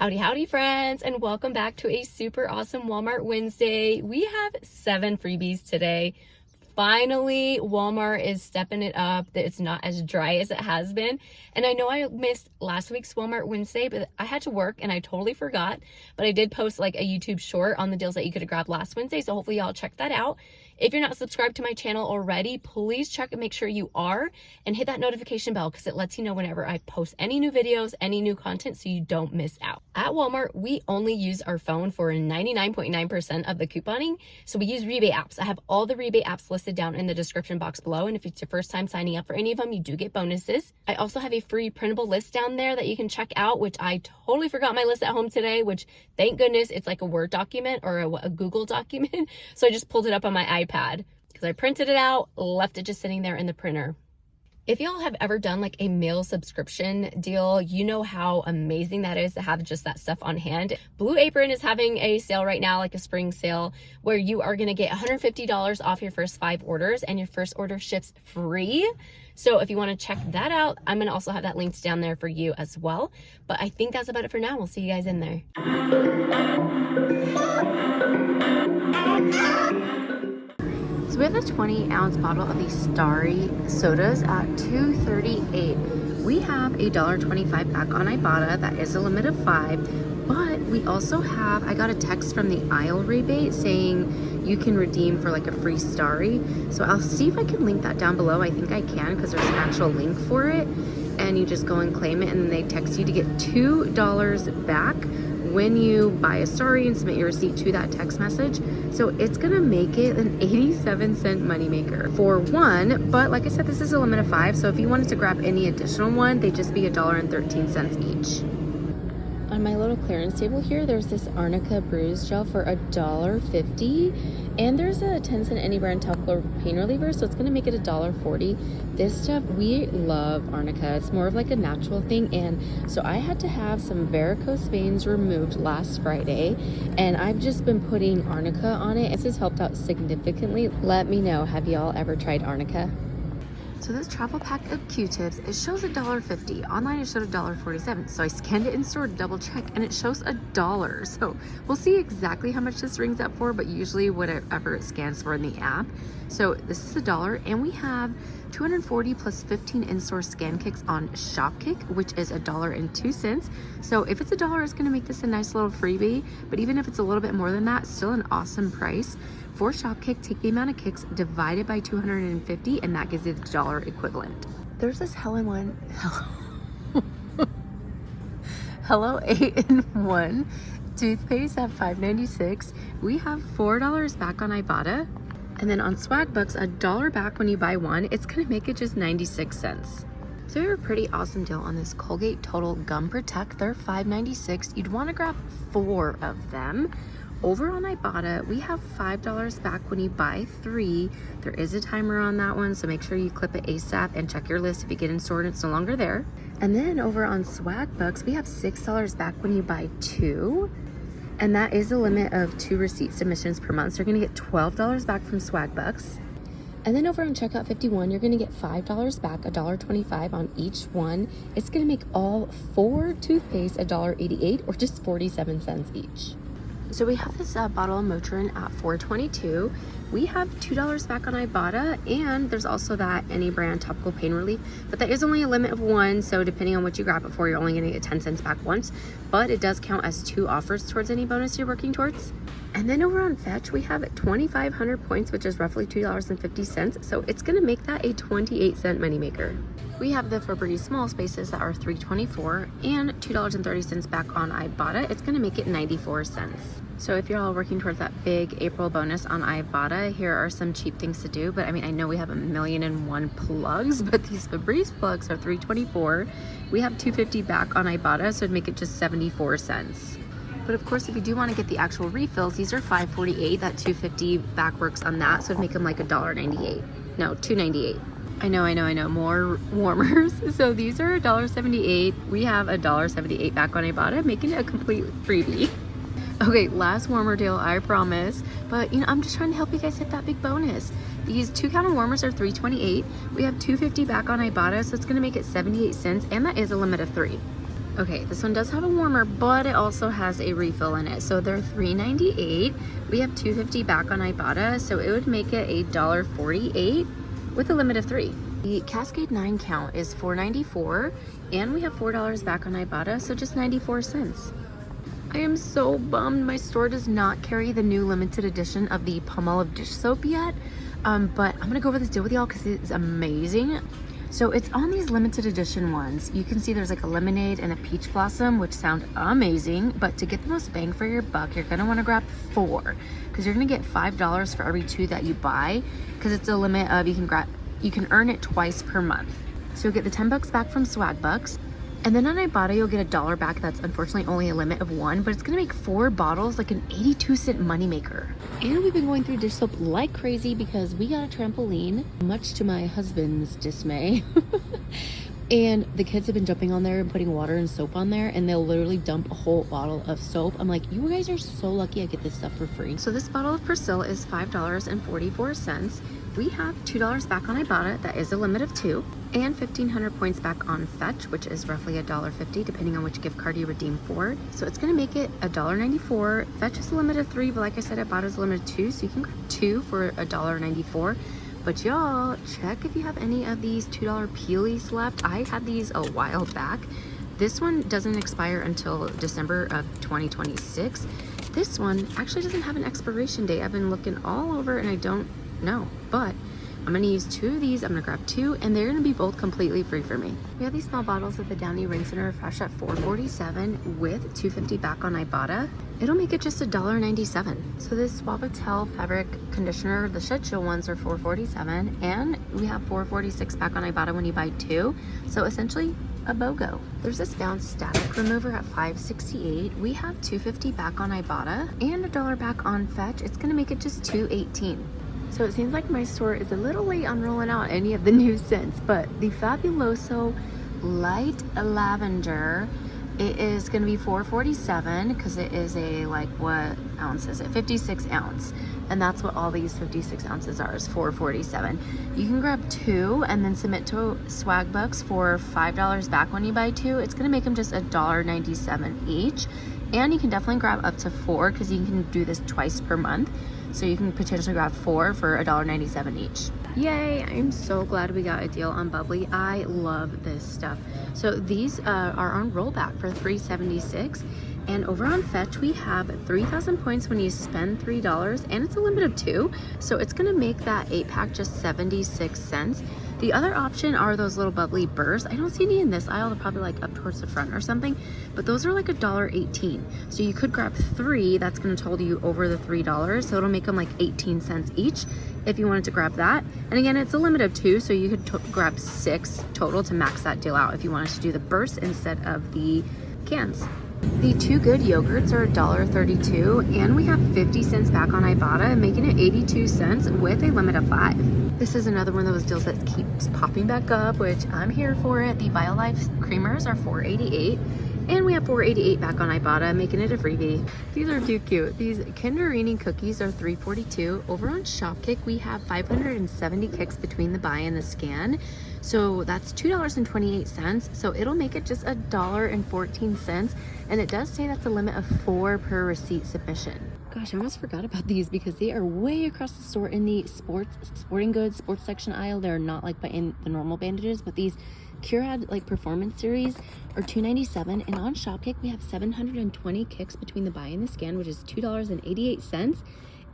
Howdy, howdy friends, and welcome back to a super awesome Walmart Wednesday. We have 7 freebies today. Finally, Walmart is stepping it up. It's not as dry as it has been. And I know I missed last week's Walmart Wednesday, but I had to work and I totally forgot. But I did post like a YouTube short on the deals that you could have grabbed last Wednesday. So hopefully y'all check that out. If you're not subscribed to my channel already, please check and make sure you are and hit that notification bell because it lets you know whenever I post any new videos, any new content, so you don't miss out. At Walmart, we only use our phone for 99.9% of the couponing. So we use rebate apps. I have all the rebate apps listed down in the description box below. And if it's your first time signing up for any of them, you do get bonuses. I also have a free printable list down there that you can check out, which I totally forgot my list at home today, which thank goodness it's like a Word document or a Google document. So I just pulled it up on my iPad because I printed it out, left it just sitting there in the printer. If y'all have ever done like a meal subscription deal, you know how amazing that is to have just that stuff on hand. Blue Apron is having a sale right now, like a spring sale, where you are gonna get $150 off your first 5 orders and your first order ships free. So if you wanna check that out, I'm gonna also have that linked down there for you as well. But I think that's about it for now. We'll see you guys in there. So we have a 20-ounce bottle of these Starry sodas at $2.38. We have a $1.25 back on Ibotta. That is a limit of 5. But we also have, I got a text from the aisle rebate saying you can redeem for like a free Starry. So I'll see if I can link that down below. I think I can because there's an actual link for it. And you just go and claim it and they text you to get $2 back when you buy a Starry and submit your receipt to that text message. So it's gonna make it an 87-cent moneymaker for one, but like I said, this is a limit of 5, so if you wanted to grab any additional one, they'd just be $1.13 each. On my little clearance table here, there's this Arnica bruise gel for $1.50, and there's a 10-cent any brand topical pain reliever, so it's gonna make it $1.40. This stuff, we love Arnica. It's more of like a natural thing, and so I had to have some varicose veins removed last Friday, and I've just been putting Arnica on it. This has helped out significantly. Let me know, have y'all ever tried Arnica? So this travel pack of Q-tips, it shows $1.50. Online it showed $1.47. So I scanned it in store to double check and it shows $1. So we'll see exactly how much this rings up for, but usually whatever it scans for in the app. So this is $1, and we have 240 plus 15 in-store scan kicks on Shopkick, which is $1.02. So if it's $1, it's gonna make this a nice little freebie, but even if it's a little bit more than that, still an awesome price. For Shopkick, take the amount of kicks divided by 250, and that gives you the $1 equivalent. There's this Hello 8-in-1 toothpaste at $5.96. We have $4 back on Ibotta. And then on Swagbucks, $1 back when you buy one. It's gonna make it just 96 cents. So we have a pretty awesome deal on this Colgate Total Gum Protect. They're $5.96. You'd wanna grab 4 of them. Over on Ibotta, we have $5 back when you buy 3. There is a timer on that one, so make sure you clip it ASAP and check your list if you get in store and it's no longer there. And then over on Swagbucks, we have $6 back when you buy 2. And that is a limit of 2 receipt submissions per month. So you're gonna get $12 back from Swagbucks. And then over on Checkout 51, you're gonna get $5 back, $1.25 on each one. It's gonna make all 4 toothpaste $1.88 or just 47 cents each. So we have this bottle of Motrin at $4.22. We have $2 back on Ibotta, and there's also that any brand topical pain relief, but that is only a limit of 1, so depending on what you grab it for, you're only gonna get 10 cents back once, but it does count as 2 offers towards any bonus you're working towards. And then over on Fetch, we have 2,500 points, which is roughly $2.50, so it's gonna make that a 28-cent moneymaker. We have the Febreze small spaces that are $3.24 and $2.30 back on Ibotta. It's gonna make it 94 cents. So if you're all working towards that big April bonus on Ibotta, here are some cheap things to do. But I mean, I know we have 1,000,001 plugs, but these Febreze plugs are $3.24. We have $2.50 back on Ibotta, so it'd make it just 74 cents. But of course, if you do want to get the actual refills, these are $5.48. That $2.50 back works on that, so it'd make them like $1.98. No, $2.98. I know, more warmers. So these are $1.78. We have $1.78 back on Ibotta, making it a complete freebie. Okay, last warmer deal, I promise. But, you know, I'm just trying to help you guys hit that big bonus. These 2-count warmers are $3.28. We have $2.50 back on Ibotta, so it's going to make it 78 cents, and that is a limit of 3. Okay, this one does have a warmer, but it also has a refill in it. So they're $3.98. We have $2.50 back on Ibotta, so it would make it $1.48 with a limit of 3. The Cascade 9 count is $4.94, and we have $4 back on Ibotta, so just 94 cents. I am so bummed my store does not carry the new limited edition of the Palmolive dish soap yet, but I'm gonna go over this deal with y'all because it's amazing. So it's on these limited edition ones. You can see there's like a lemonade and a peach blossom, which sound amazing, but to get the most bang for your buck, you're gonna wanna grab 4 because you're gonna get $5 for every 2 that you buy, because it's a limit of you can earn it twice per month. So you'll get the 10 bucks back from Swag Bucks. And then on Ibotta, you'll get $1 back. That's unfortunately only a limit of 1, but it's gonna make 4 bottles like an 82-cent moneymaker. And we've been going through dish soap like crazy because we got a trampoline, much to my husband's dismay. And the kids have been jumping on there and putting water and soap on there, and they'll literally dump a whole bottle of soap. I'm like, you guys are so lucky I get this stuff for free. So this bottle of Persil is $5.44. We have $2 back on Ibotta, that is a limit of 2, and 1,500 points back on Fetch, which is roughly $1.50 depending on which gift card you redeem for. So it's gonna make it $1.94. Fetch is a limit of 3, but like I said, Ibotta is a limit of 2, so you can grab 2 for $1.94. But y'all, check if you have any of these $2 Peelies left. I had these a while back. This one doesn't expire until December of 2026. This one actually doesn't have an expiration date. I've been looking all over and I don't know, but I'm gonna use 2 of these. I'm gonna grab 2 and they're gonna be both completely free for me. We have these small bottles of the Downy Rinse and Refresh at $4.47 with $2.50 back on Ibotta. It'll make it just $1.97. So this Suavitel fabric conditioner, the Shed Show ones are $4.47, and we have $4.46 back on Ibotta when you buy 2. So essentially a BOGO. There's this Bounce static remover at $5.68. We have $2.50 back on Ibotta and $1 back on Fetch. It's gonna make it just $2.18. So it seems like my store is a little late on rolling out any of the new scents, but the Fabuloso Light Lavender, it is going to be $4.47 because it is a, like, what ounce is it? 56 ounce. And that's what all these 56 ounces are, is $4.47. You can grab 2 and then submit to Swag Bucks for $5 back when you buy 2. It's going to make them just $1.97 each. And you can definitely grab up to 4 because you can do this twice per month. So you can potentially grab 4 for $1.97 each. Yay, I'm so glad we got a deal on Bubbly. I love this stuff. So these are on rollback for $3.76. And over on Fetch, we have 3,000 points when you spend $3, and it's a limit of 2. So it's gonna make that 8-pack just 76 cents. The other option are those little bubbly bursts. I don't see any in this aisle. They're probably like up towards the front or something, but those are like $1.18. So you could grab 3. That's gonna total you over the $3. So it'll make them like 18 cents each if you wanted to grab that. And again, it's a limit of 2, so you could grab 6 total to max that deal out if you wanted to do the bursts instead of the cans. The Too Good yogurts are $1.32, and we have 50 cents back on Ibotta, making it 82 cents with a limit of 5. This is another one of those deals that keeps popping back up, which I'm here for it. The BioLife creamers are $4.88, and we have $4.88 back on Ibotta, making it a freebie. These are too cute. These Kinderini cookies are $3.42. Over on Shopkick, we have 570 kicks between the buy and the scan. So that's $2.28. So it'll make it just $1.14. And it does say that's a limit of 4 per receipt submission. Gosh, I almost forgot about these because they are way across the store in the sporting goods, sports section aisle. They're not like in the normal bandages, but these Curad like performance series are $2.97. And on Shopkick, we have 720 kicks between the buy and the scan, which is $2.88.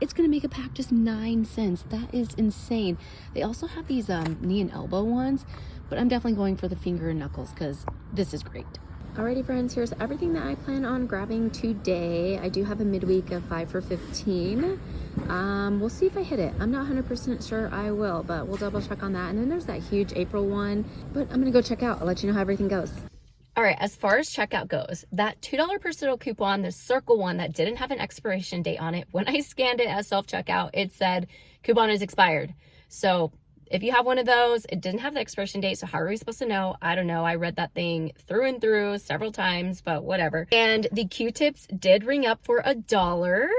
It's gonna make a pack just 9 cents. That is insane. They also have these knee and elbow ones, but I'm definitely going for the finger and knuckles because this is great. Alrighty friends, here's everything that I plan on grabbing today. I do have a midweek of 5 for 15. We'll see if I hit it. I'm not 100% sure I will, but we'll double check on that. And then there's that huge April one, but I'm gonna go check out. I'll let you know how everything goes. All right, as far as checkout goes, that $2 per Citadel coupon, the circle one that didn't have an expiration date on it, when I scanned it as self-checkout, it said coupon is expired. So if you have one of those, it didn't have the expiration date, so how are we supposed to know? I don't know. I read that thing through and through several times, but whatever. And the Q-tips did ring up for $1.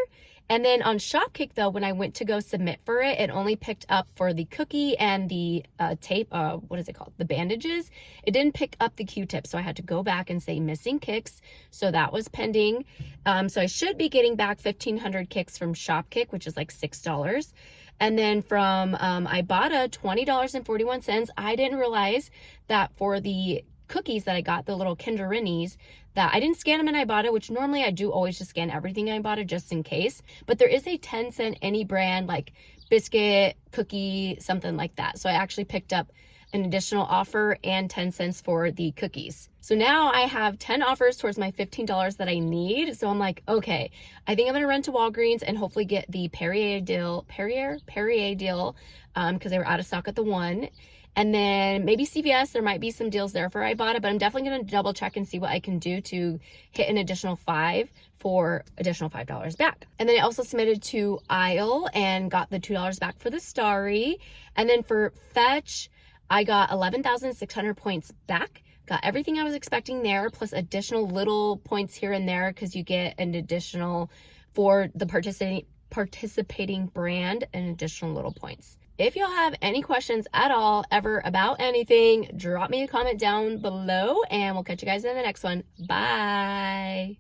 And then on Shopkick though, when I went to go submit for it, it only picked up for the cookie and the tape, what is it called? The bandages. It didn't pick up the Q-tips. So I had to go back and say missing kicks. So that was pending. So I should be getting back 1,500 kicks from Shopkick, which is like $6. And then from Ibotta, $20.41. I didn't realize that for the cookies that I got, the little Kinder Rennies, that I didn't scan them in Ibotta, which normally I do always just scan everything in Ibotta just in case. But there is a 10-cent any brand like biscuit, cookie, something like that. So I actually picked up an additional offer and 10 cents for the cookies. So now I have 10 offers towards my $15 that I need. So I'm like, okay, I think I'm gonna run to Walgreens and hopefully get the Perrier deal, because they were out of stock at the one. And then maybe CVS, there might be some deals there for Ibotta, but I'm definitely going to double check and see what I can do to hit an additional $5 for additional $5 back. And then I also submitted to Aisle and got the $2 back for the Starry. And then for Fetch, I got 11,600 points back. Got everything I was expecting there, plus additional little points here and there because you get an additional for the participating brand and additional little points. If y'all have any questions at all ever about anything, drop me a comment down below and we'll catch you guys in the next one. Bye.